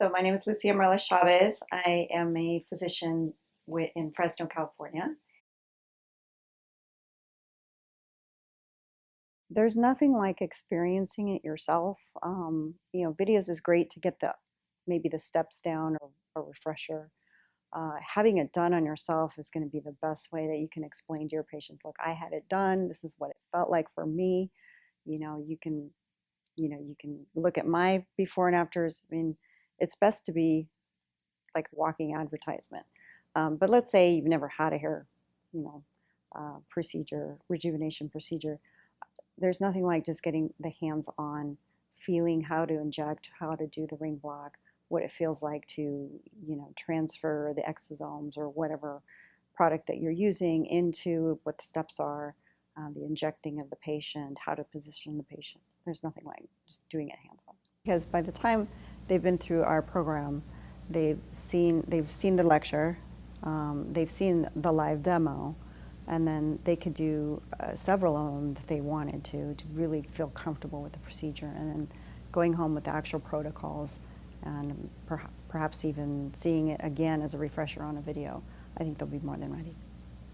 So my name is Lucia Morales Chavez. I am a physician in Fresno, California. There's nothing like experiencing it yourself. Videos is great to get maybe the steps down or a refresher. Having it done on yourself is going to be the best way that you can explain to your patients, look, I had it done. This is what it felt like for me. You know, you can look at my before and afters. I mean, it's best to be like a walking advertisement. But let's say you've never had a hair, you know, procedure, rejuvenation procedure. There's nothing like just getting the hands-on, feeling how to inject, how to do the ring block, what it feels like to, transfer the exosomes or whatever product that you're using into what the steps are, the injecting of the patient, how to position the patient. There's nothing like just doing it hands-on. Because by the time they've been through our program, they've seen the lecture, they've seen the live demo, and then they could do several of them that they wanted to really feel comfortable with the procedure, and then going home with the actual protocols and perhaps even seeing it again as a refresher on a video. I think they'll be more than ready.